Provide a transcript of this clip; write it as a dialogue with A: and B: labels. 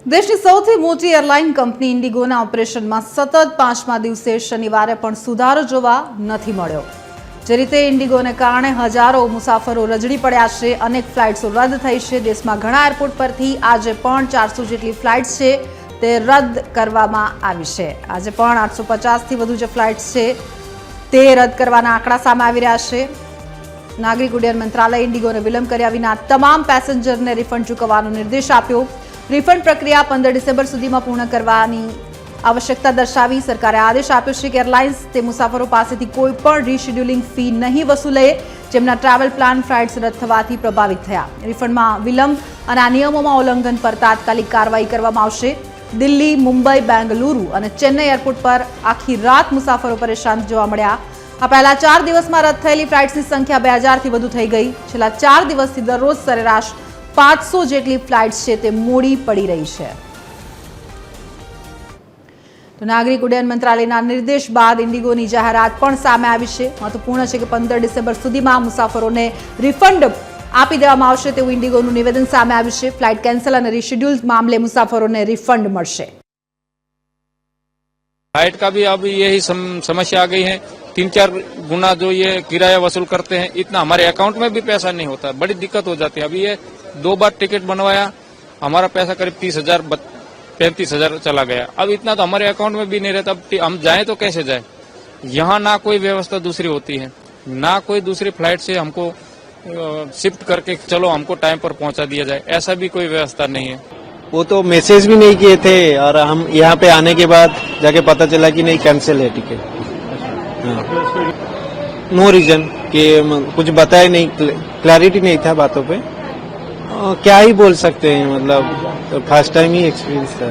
A: દેશની સૌથી મોટી એરલાઇન કંપની ઇન્ડિગોના ઓપરેશનમાં સતત 5મા દિવસે શનિવારે પણ સુધારો જોવા નથી મળ્યો। જે રીતે ઇન્ડિગોને કારણે હજારો મુસાફરો રજડી પડ્યા છે, અનેક ફ્લાઇટ્સો રદ થઈ છે। દેશમાં ઘણા એરપોર્ટ પરથી આજે પણ 400 જેટલી ફ્લાઇટ્સ છે તે રદ કરવામાં આવી છે। આજે પણ 850થી વધુ જે ફ્લાઇટ્સ છે તે રદ કરવાના આંકડા સામે આવી રહ્યા છે। નાગરિક ઉડ્ડયન મંત્રાલયે ઇન્ડિગોને વિલંબ કર્યા વિના તમામ પેસેન્જરને રિફંડ ચૂકવવાનો નિર્દેશ આપ્યો। રિફંડ પ્રક્રિયા 15 ડિસેમ્બર સુધીમાં પૂર્ણ કરવાની આવશ્યકતા દર્શાવી સરકારે આદેશ આપ્યો છે કે એરલાઇન્સ તે મુસાફરો પાસેથી કોઈ પણ રીશેડ્યુલિંગ ફી નહીં વસૂલે જેમના ટ્રાવેલ પ્લાન ફ્લાઇટ્સ રદ થવાથી પ્રભાવિત થયા। રિફંડમાં વિલંબ અને આ નિયમોમાં ઉલ્લંઘન પર તાત્કાલિક કાર્યવાહી કરવામાં આવશે। દિલ્હી, મુંબઈ, બેંગલુરુ અને ચેન્નઈ એરપોર્ટ પર આખી રાત મુસાફરો પરેશાન જોવા મળ્યા। આ પહેલા 4 દિવસમાં રદ થયેલી ફ્લાઇટ્સની સંખ્યા 2000થી વધુ થઈ ગઈ। છેલ્લા 4 દિવસથી દરરોજ સરેરાશ 500 જેટલી ફ્લાઇટ્સ છે તે મોડી પડી રહી છે। તો નાગરિક ઉડ્ડયન મંત્રાલયના નિર્દેશ બાદ ઇન્ડિગોની જાહેરાત પણ સામે આવી છે। મહત્વપૂર્ણ છે કે 15 ડિસેમ્બર સુધીમાં મુસાફરોને રિફંડ આપી દેવામાં આવશે તેવું ઇન્ડિગોનું નિવેદન સામે આવ્યું છે। ફ્લાઇટ કેન્સલ અને રીશેડ્યુલ મામલે મુસાફરોને રિફંડ મળશે।
B: फ्लाइट का भी अब यही समस्या आ गई है। 3-4 गुना जो ये किराया वसूल करते हैं, इतना हमारे अकाउंट में भी पैसा नहीं होता, बड़ी दिक्कत हो जाती है। अभी ये 2 बार टिकट बनवाया, हमारा पैसा करीब 30,000 35,000 चला गया। अब इतना तो हमारे अकाउंट में भी नहीं रहता। अब हम जाएं तो कैसे जाएं? यहाँ ना कोई व्यवस्था दूसरी होती है, ना कोई दूसरी फ्लाइट से हमको शिफ्ट करके चलो हमको टाइम पर पहुंचा दिया जाए, ऐसा भी कोई व्यवस्था नहीं है।
C: वो तो मैसेज भी नहीं किए थे और हम यहाँ पे आने के बाद जाके पता चला कि नहीं कैंसिल है टिकट। नो रीजन कि कुछ बताया नहीं, क्लैरिटी नहीं था बातों पे। क्या ही बोल सकते हैं, मतलब फर्स्ट टाइम ही एक्सपीरियंस था।